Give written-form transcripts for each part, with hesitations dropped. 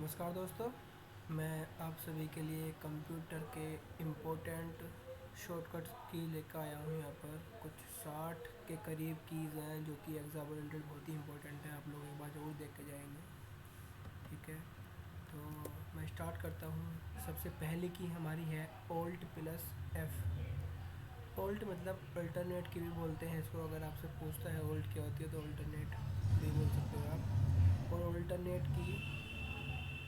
नमस्कार दोस्तों, मैं आप सभी के लिए कंप्यूटर के इम्पोर्टेंट शॉर्टकट्स की लेकर आया हूँ। यहाँ पर कुछ 60 के करीब कीज़ हैं जो कि एग्ज़ाम ओरिएंटेड बहुत ही इम्पोर्टेंट है। आप लोग एक बार ज़रूर देख के जाएंगे। ठीक है, तो मैं स्टार्ट करता हूँ। सबसे पहली की हमारी है ऑल्ट प्लस एफ़। ऑल्ट मतलब अल्टरनेट की भी बोलते हैं इसको। अगर आपसे पूछता है ऑल्ट क्या होती है तो अल्टरनेट भी बोल सकते हो आप। और अल्टरनेट की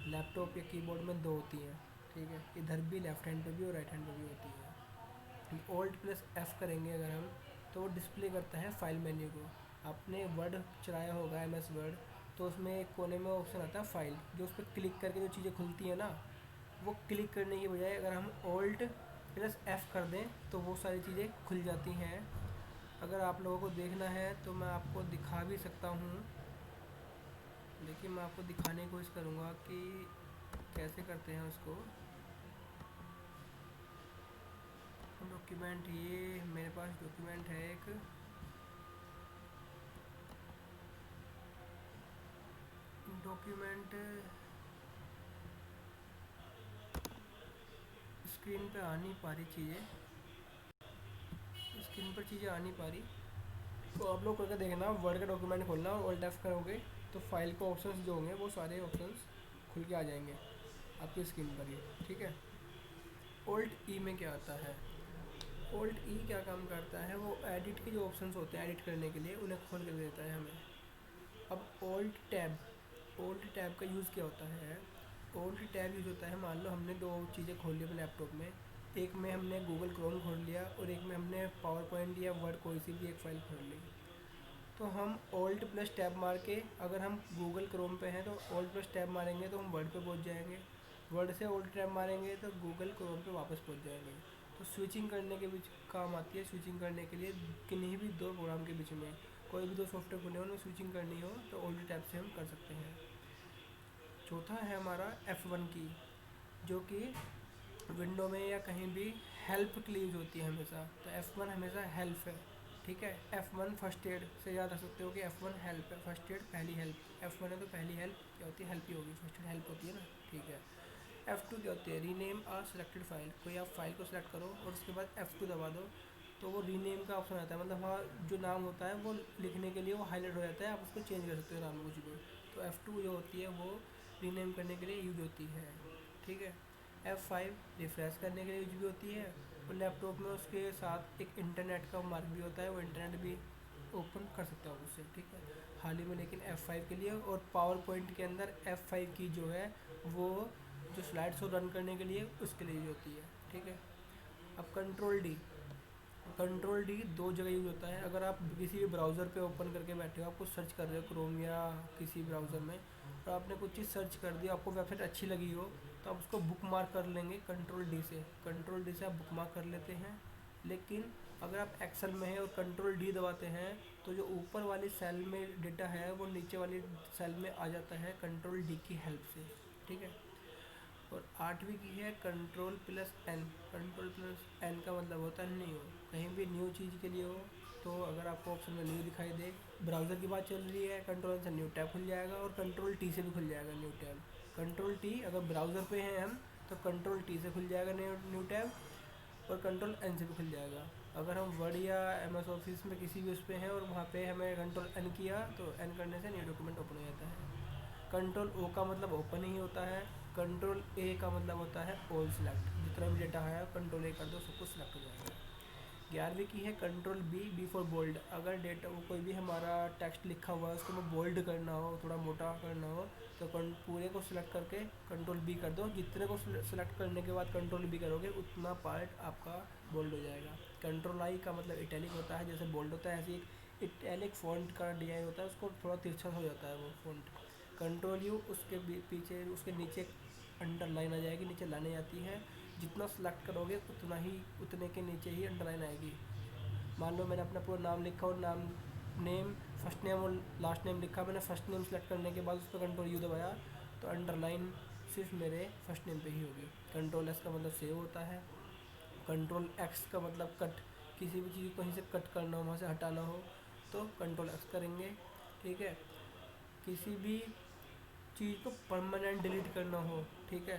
लैपटॉप या कीबोर्ड में दो होती हैं। ठीक है, इधर भी लेफ्ट हैंड पे भी और राइट हैंड पे भी होती है। ऑल्ट प्लस एफ़ करेंगे अगर हम, तो वो डिस्प्ले करता है फाइल मेन्यू को। आपने वर्ड चलाया होगा, MS वर्ड, तो उसमें एक कोने में ऑप्शन आता है फाइल, जो उस पर क्लिक करके जो चीज़ें खुलती हैं ना, वो क्लिक करने की बजाय अगर हम ऑल्ट प्लस एफ़ कर दें तो वो सारी चीज़ें खुल जाती हैं। अगर आप लोगों को देखना है तो मैं आपको दिखा भी सकता हूँ। देखिए, मैं आपको दिखाने की कोशिश करूँगा कि कैसे करते हैं उसको। डॉक्यूमेंट, ये मेरे पास डॉक्यूमेंट है एक। डॉक्यूमेंट स्क्रीन पे आ नहीं पा रही चीज़ें, स्क्रीन पर चीज़ें आ नहीं पा रही। तो आप लोग करके देखना, वर्ड का डॉक्यूमेंट खोलना और ऑल्ट एफ करोगे तो फाइल के ऑप्शंस जो होंगे वो सारे ऑप्शंस खुल के आ जाएंगे आपकी स्क्रीन पर ही। ठीक है, ऑल्ट ई में क्या आता है? ऑल्ट ई क्या काम करता है, वो एडिट के जो ऑप्शंस होते हैं एडिट करने के लिए, उन्हें खोल कर देता है हमें। अब ऑल्ट टैब का यूज़ क्या होता है? ऑल्ट टैब यूज़ होता है, मान लो हमने दो चीज़ें खोल ली अपने लैपटॉप में। एक में हमने गूगल क्रोम खोल लिया और एक में हमने पावर पॉइंट या वर्ड कोई सी भी एक फ़ाइल खोल ली। तो हम ऑल्ट प्लस टैब मार के, अगर हम गूगल क्रोम पे हैं तो ऑल्ट प्लस टैब मारेंगे तो हम वर्ड पे पहुंच जाएंगे। वर्ड से ऑल्ट टैब मारेंगे तो गूगल क्रोम पे वापस पहुंच जाएंगे। तो स्विचिंग करने के बीच काम आती है। स्विचिंग करने के लिए किन्हीं भी दो प्रोग्राम के बीच में, कोई भी दो सॉफ्टवेयर खुले उनमें स्विचिंग करनी हो तो ऑल्ट टैब से हम कर सकते हैं। चौथा है हमारा F1 की, जो कि विंडो में या कहीं भी हेल्प के लिए यूज़ होती है हमेशा। तो F1 हमेशा हेल्प है। ठीक है, F1 फर्स्ट एड से याद रख सकते हो कि F1 हेल्प है, फर्स्ट एड पहली हेल्प। F1 है तो पहली हेल्प क्या होती है? हेल्प ही होगी, फर्स्ट एड हेल्प होती है ना। ठीक है, F2 क्या होती है? रीनेम आ सिलेक्टेड फाइल। कोई आप फाइल को सिलेक्ट करो और उसके बाद F2 दबा दो तो वो रीनेम का ऑप्शन आता है। मतलब वहाँ जो नाम होता है वो लिखने के लिए वो हाईलाइट हो जाता है, आप उसको चेंज कर सकते हो नाम कुछ भी। तो F2 जो होती है वो रीनेम करने के लिए यूज होती है। ठीक है, F5 रिफ़्रेश करने के लिए यूज भी होती है। और लैपटॉप में उसके साथ एक इंटरनेट का मार्क भी होता है, वो इंटरनेट भी ओपन कर सकते हो आप उससे। ठीक है, हाल ही में लेकिन F5 के लिए। और पावर पॉइंट के अंदर F5 की जो है वो जो स्लाइड शो रन करने के लिए उसके लिए यूज होती है। ठीक है, अब कंट्रोल डी दो जगह यूज़ होता है। अगर आप किसी भी ब्राउज़र पे ओपन करके बैठे हो, आप कुछ सर्च कर रहे हो क्रोम या किसी ब्राउज़र में, और आपने कुछ चीज़ सर्च कर दी, आपको वेबसाइट अच्छी लगी हो, तो आप उसको बुक मार्क कर लेंगे कंट्रोल डी से। कंट्रोल डी से आप बुक मार्क कर लेते हैं। लेकिन अगर आप एक्सेल में हैं और कंट्रोल डी दबाते हैं तो जो ऊपर वाली सेल में डेटा है वो नीचे वाली सेल में आ जाता है कंट्रोल डी की हेल्प से। ठीक है, और आठवीं की है control plus N. Control plus N का मतलब होता है न्यू। कहीं भी न्यू चीज़ के लिए हो तो अगर आपको ऑप्शन में न्यू दिखाई दे, ब्राउज़र की बात चल रही है, कंट्रोल से न्यू टैब खुल जाएगा और कंट्रोल टी से भी खुल जाएगा न्यू टैब। कंट्रोल टी अगर ब्राउज़र पे हैं हम तो कंट्रोल टी से खुल जाएगा न्यू टैब, और कंट्रोल एन से भी खुल जाएगा। अगर हम वर्ड या MS ऑफिस में किसी भी उस पर हैं और वहाँ पे हमें कंट्रोल एन किया तो एन करने से न्यू डॉक्यूमेंट ओपन हो जाता है। कंट्रोल ओ का मतलब ओपन ही होता है। कंट्रोल ए का मतलब होता है ऑल सेलेक्ट। जितना भी डेटा है कंट्रोल ए कर दो, सब कुछ सेलेक्ट हो जाएगा। 11वीं की है कंट्रोल बी फॉर बोल्ड। अगर डेटा वो कोई भी हमारा टेक्स्ट लिखा हुआ है उसको मैं बोल्ड करना हो, थोड़ा मोटा करना हो, तो पूरे को सिलेक्ट करके कंट्रोल बी कर दो। जितने को सिलेक्ट करने के बाद कंट्रोल बी करोगे उतना पार्ट आपका बोल्ड हो जाएगा। कंट्रोल आई का मतलब इटैलिक होता है, जैसे बोल्ड होता है ऐसे एक इटैलिक फॉन्ट का डिजाइन होता है, उसको थोड़ा तिरछा हो जाता है वो फॉन्ट। कंट्रोल यू उसके पीछे उसके नीचे अंडरलाइन आ जाएगी, नीचे लाने आती है। जितना सेलेक्ट करोगे उतना ही उतने के नीचे ही अंडरलाइन आएगी। मान लो मैंने अपना पूरा नाम लिखा और नेम फर्स्ट नेम और लास्ट नेम लिखा, मैंने फर्स्ट नेम सेलेक्ट करने के बाद उस पर कंट्रोल यू दबाया तो अंडरलाइन सिर्फ मेरे फर्स्ट नेम पे ही होगी। कंट्रोल एस का मतलब सेव होता है। कंट्रोल एक्स का मतलब कट, किसी भी चीज़ को कहीं से कट करना हो, वहाँ से हटाना हो तो कंट्रोल एक्स करेंगे। ठीक है, किसी भी चीज़ को परमानेंट डिलीट करना हो, ठीक है,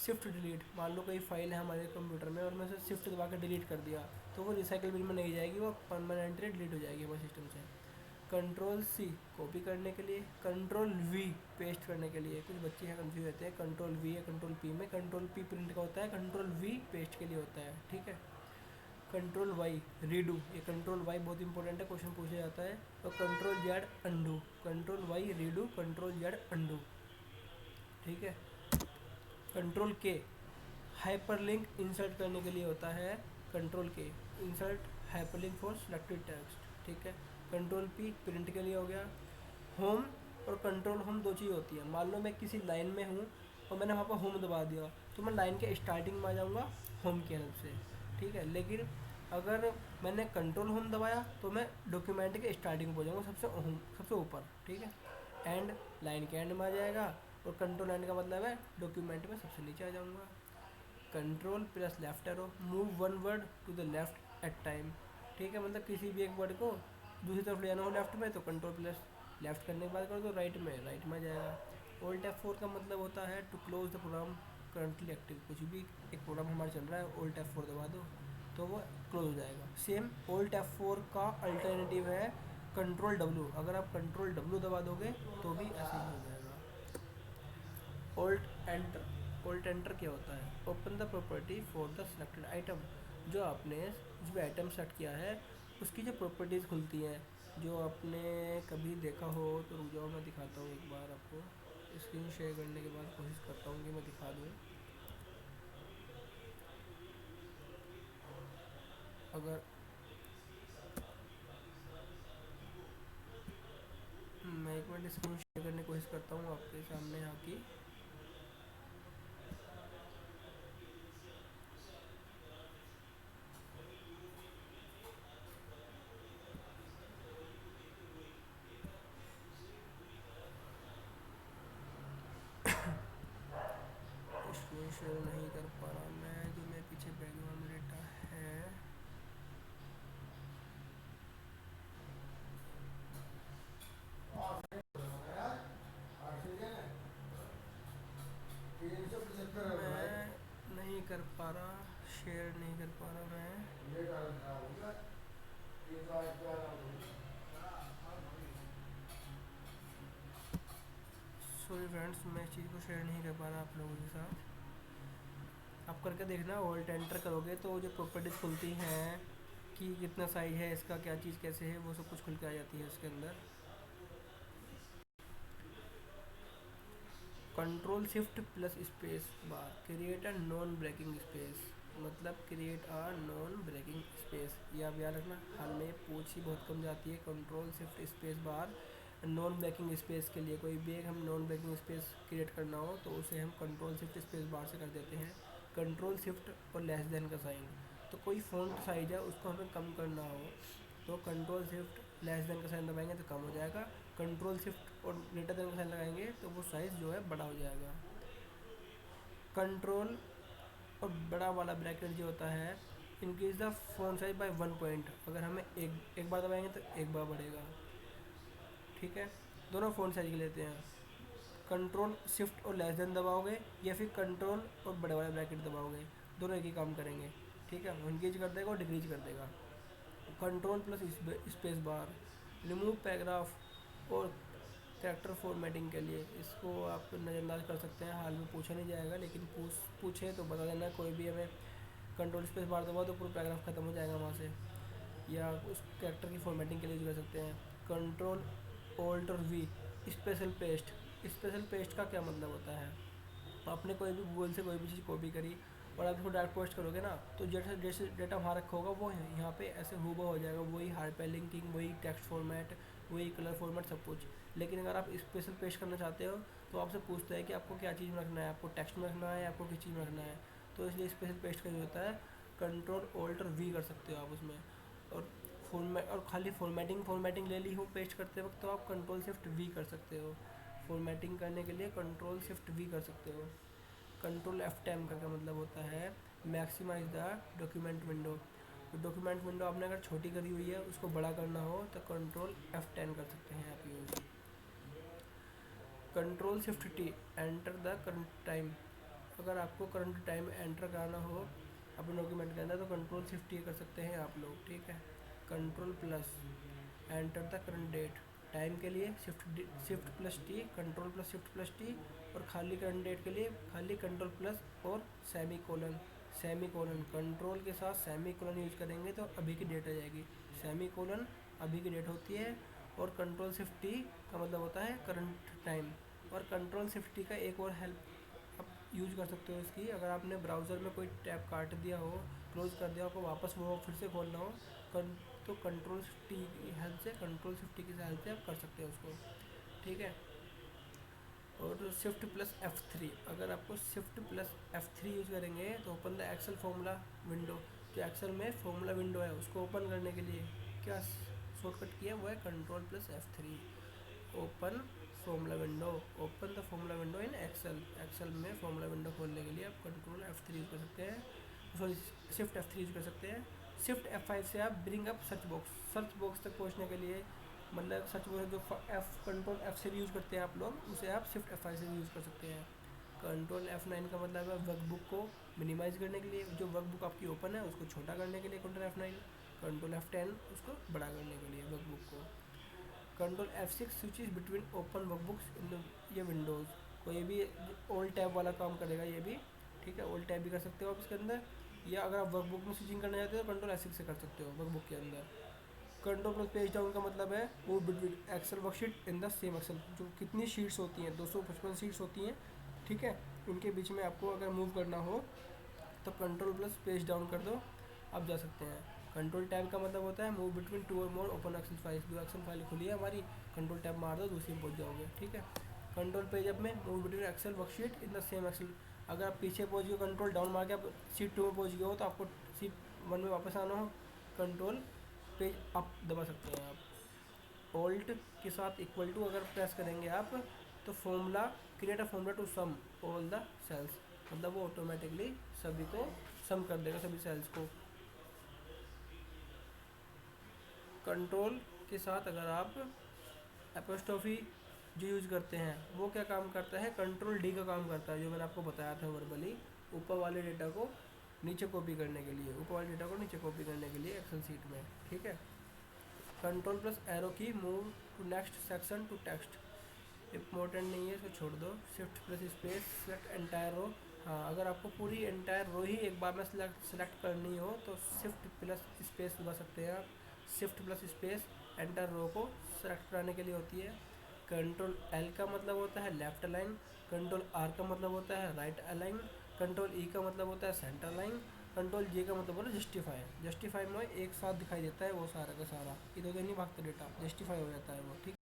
शिफ्ट डिलीट, मान लो कोई फाइल है हमारे कंप्यूटर में और मैं उसे शिफ्ट दबा के डिलीट कर दिया तो वो रिसाइकल बिन में नहीं जाएगी, वो परमानेंटली डिलीट हो जाएगी हमारे सिस्टम से। कंट्रोल सी कॉपी करने के लिए, कंट्रोल वी पेस्ट करने के लिए। कुछ बच्चे हैं कंफ्यूज रहते हैं कंट्रोल वी या कंट्रोल पी में। कंट्रोल पी प्रिंट का होता है, कंट्रोल वी पेस्ट के लिए होता है, ठीक है। कंट्रोल वाई रीडू, ये कंट्रोल वाई बहुत इंपॉर्टेंट है, क्वेश्चन पूछा जाता है। और control Z undo, control Y redo, control Z undo, ठीक है। कंट्रोल के हाइपरलिंक इंसर्ट करने के लिए होता है, कंट्रोल के insert hyperlink for selected text, ठीक है। कंट्रोल पी प्रिंट के लिए हो गया। होम और कंट्रोल होम दो चीज़ होती है। मान लो मैं किसी लाइन में हूँ और मैंने वहाँ पर होम दबा दिया तो मैं लाइन के स्टार्टिंग में आ जाऊँगा होम की हेल्प से, ठीक है। लेकिन अगर मैंने कंट्रोल होम दबाया तो मैं डॉक्यूमेंट के स्टार्टिंग में पहुँच जाऊँगा, सबसे ऊपर, ठीक है। एंड लाइन के एंड में आ जाएगा और कंट्रोल एंड का मतलब है डॉक्यूमेंट में सबसे नीचे आ जाऊँगा। Control plus left arrow, move one word to the left at time, ठीक है। मतलब किसी भी एक वर्ड को दूसरी तरफ ले जाना हो लेफ्ट में तो कंट्रोल प्लस लेफ्ट करने के बाद कर दो राइट में आ जाएगा। ओल्ट F4 का मतलब होता है to close the program currently active. कुछ भी एक प्रोग्राम हमारा चल रहा है, ओल्ट F4 दबा दो तो वो क्लोज हो जाएगा। सेम ओल्ट F4 का अल्टरनेटिव है कंट्रोल W। अगर आप कंट्रोल W दबा दोगे तो भी ऐसे ही हो जाएगा। ओल्ट एंटर, ओल्ट एंटर क्या होता है? Open the property for the selected item. जो आपने जो भी आइटम सेलेक्ट किया है उसकी जो प्रॉपर्टीज़ खुलती हैं, जो आपने कभी देखा हो तो रुक जाओ मैं दिखाता हूँ एक बार आपको। स्क्रीन शेयर करने के बाद कोशिश करता हूँ कि मैं दिखा दूँ। अगर मैं एक मिनट स्क्रीन शेयर करने की कोशिश करता हूँ आपके सामने यहाँ की। स्क्रीन शेयर नहीं कर पा रहा मैं, जो मेरे पीछे बैकग्राउंड डेटा है। मैं नहीं कर पा रहा, शेयर नहीं कर पा रहा मैं। सॉरी फ्रेंड्स, मैं इस चीज़ को शेयर नहीं कर पा रहा आप लोगों के साथ। आप करके देखना, ऑल्ट एंटर करोगे तो जो प्रॉपर्टीज़ खुलती हैं कि कितना साइज है इसका, क्या चीज़ कैसे है, वो सब कुछ खुल के आ जाती है इसके अंदर। Control shift plus space bar create a non breaking space, मतलब create a non breaking space. ये आप याद रखना, हाल में पूछ ही बहुत कम जाती है। Control shift space bar non breaking space के लिए, कोई भी एक हम नॉन ब्रेकिंग स्पेस क्रिएट करना हो तो उसे हम कंट्रोल शिफ्ट स्पेस बार से कर देते हैं। कंट्रोल शिफ्ट और लेस देन का साइन, तो कोई फ़ॉन्ट साइज है उसको हमें कम करना हो तो कंट्रोल शिफ्ट लेस देन का साइन दबाएंगे तो कम हो जाएगा। कंट्रोल शिफ्ट और ग्रेटर देन का साइन लगाएंगे तो वो साइज़ जो है बड़ा हो जाएगा। कंट्रोल और बड़ा वाला ब्रैकेट जो होता है, increase the font size by 1 point. अगर हमें एक बार दबाएंगे तो एक बार बढ़ेगा, ठीक है। दोनों फ़ॉन्ट साइज के लेते हैं। कंट्रोल शिफ्ट और लेस देन दबाओगे या फिर कंट्रोल और बड़े वाला ब्रैकेट दबाओगे, दोनों एक ही काम करेंगे, ठीक है। वो इंक्रीज कर देगा और डिक्रीज कर देगा। कंट्रोल प्लस स्पेस बार रिमूव पैराग्राफ और कैरेक्टर फॉर्मेटिंग के लिए, इसको आप नज़रअंदाज कर सकते हैं, हाल में पूछा नहीं जाएगा लेकिन पूछे तो बता देना। कोई भी हमें कंट्रोल स्पेस बार दबाओ तो पूरा पैराग्राफ ख़त्म हो जाएगा वहाँ से, या उस कैरेक्टर की फॉर्मेटिंग के लिए यूज़ कर सकते हैं। कंट्रोल ऑल्ट और V special paste. Special paste का क्या मतलब होता है? आपने कोई भी गूगल से कोई भी चीज़ कॉपी करी और आप इसको डायरेक्ट पोस्ट करोगे ना, तो जैसे जैसे डेटा वहाँ रखा होगा वो यहाँ पे ऐसे हूबा हो जाएगा, वही हाइपरलिंकिंग, वही टेक्स्ट फॉर्मेट, वही कलर फॉर्मेट, सब कुछ। लेकिन अगर आप स्पेशल पेस्ट करना चाहते हो तो आपसे पूछता है कि आपको क्या चीज़ में रखना है, आपको टेक्स्ट में रखना है, आपको किस चीज़ में रखना है। तो इसलिए स्पेशल पेस्ट का जो होता है कंट्रोल ऑल्ट और वी कर सकते हो आप उसमें। और फॉर्मेट और खाली फॉर्मेटिंग ले ली हो पेस्ट करते वक्त तो आप कंट्रोल शिफ्ट वी कर सकते हो। फॉर्मेटिंग करने के लिए कंट्रोल शिफ्ट वी कर सकते हो। कंट्रोल F10 का क्या मतलब होता है? Maximise the document window. तो डॉक्यूमेंट विंडो आपने अगर छोटी करी हुई है उसको बड़ा करना हो तो कंट्रोल F10 कर सकते हैं आप use. Control shift T enter the current time. अगर आपको करंट टाइम एंटर कराना हो अपने डॉक्यूमेंट के अंदर तो कंट्रोल शिफ्ट टी कर सकते हैं आप लोग, ठीक है। Control plus enter the current date, time के लिए shift plus T, control plus shift plus T, और खाली करंट डेट के लिए खाली कंट्रोल प्लस और semicolon. Semicolon control के साथ सेमी कोलन यूज करेंगे तो अभी की डेट आ जाएगी, सेमी कोलन अभी की डेट होती है, और कंट्रोल शिफ्ट टी का मतलब होता है करंट टाइम। और कंट्रोल शिफ्ट टी का एक और हेल्प आप यूज कर सकते हो इसकी, अगर आपने ब्राउज़र में कोई टैब काट दिया हो, क्लोज कर दिया हो, आपको वापस वो फिर से खोलना हो तो कंट्रोल शिफ्ट टी की हेल्प से, कंट्रोल शिफ्ट टी की हेल्प से आप कर सकते हो उसको, ठीक है। और शिफ्ट प्लस F3, अगर आपको शिफ्ट प्लस F3 यूज़ करेंगे तो open the Excel formula window, जो एक्सेल में फॉर्मूला विंडो है उसको ओपन करने के लिए क्या शॉर्टकट किया वो है control plus F3। Open formula window, open the formula window in Excel, Excel में फॉर्मूला विंडो खोलने के लिए आप कंट्रोल F3 यूज़ कर सकते हैं, सॉरी शिफ्ट F3 यूज़ कर सकते हैं। शिफ्ट F5 से आप ब्रिंग अप सर्च बॉक्स तक पहुंचने के लिए, मतलब सर्च बॉक्स जो कंट्रोल F से यूज़ करते हैं आप लोग, उसे आप शिफ्ट F5 से यूज़ कर सकते हैं। कंट्रोल F9 का मतलब है वर्कबुक को मिनिमाइज़ करने के लिए, जो वर्कबुक आपकी ओपन है उसको छोटा करने के लिए कंट्रोल F9, कंट्रोल F10 उसको बड़ा करने के लिए वर्कबुक को। Control F6 switches between open workbooks in ये विंडोज़, कोई भी ओल्ड टैब वाला काम करेगा ये भी, ठीक है। ओल्ड टैब भी कर सकते हो आप इसके अंदर, या अगर आप वर्कबुक में स्विचिंग करना चाहते हो तो कंट्रोल F6 से कर सकते हो वर्कबुक के अंदर। कंट्रोल प्लस पेज डाउन का मतलब है वो between Excel worksheet in the same Excel, जो कितनी शीट्स होती हैं 255 शीट्स होती हैं, ठीक है, उनके बीच में आपको अगर मूव करना हो तो कंट्रोल प्लस पेज डाउन कर दो, आप जा सकते हैं। कंट्रोल टैब का मतलब होता है मूव बिटवीन टू और मोर ओपन एक्सेल फाइल, जो एक्सेल फाइल खुली है हमारी, कंट्रोल टैब मार दो दूसरी में पहुंच जाओगे, ठीक है। कंट्रोल पेज अप में move between Excel worksheet in the same Excel, अगर आप पीछे पहुंच गए कंट्रोल डाउन मार के आप सीट 2 में पहुंच गए हो तो आपको सीट 1 में वापस आना हो, कंट्रोल पेज अप दबा सकते हैं आप। ऑल्ट के साथ इक्वल टू अगर प्रेस करेंगे आप तो formula create a formula to sum all the cells, मतलब वो ऑटोमेटिकली सभी को सम कर देगा, सभी सेल्स को। कंट्रोल के साथ अगर आप एपोस्ट्रोफी जो यूज़ करते हैं वो क्या काम करता है, कंट्रोल डी का काम करता है, जो मैंने आपको बताया था वर्बली, ऊपर वाले डेटा को नीचे कॉपी करने के लिए, ऊपर वाले डेटा को नीचे कॉपी करने के लिए एक्सेल शीट में, ठीक है। Control plus arrow key move to next section to text, important नहीं है इसको छोड़ दो। Shift plus space select entire row, हाँ अगर आपको पूरी एंटायर रो ही एक बार में सेलेक्ट करनी हो तो शिफ्ट प्लस स्पेस दबा सकते हैं आप। Shift plus space entire row को सेलेक्ट कराने के लिए होती है। कंट्रोल एल का मतलब होता है लेफ्ट अलाइन, कंट्रोल आर का मतलब होता है राइट अलाइन, कंट्रोल ई का मतलब होता है सेंटर लाइन, कंट्रोल जे का मतलब होता है जस्टिफाई। जस्टिफाई में एक साथ दिखाई देता है वो सारा का सारा, इधर उधर नहीं भागता डेटा, जस्टिफाई हो जाता है वो, ठीक।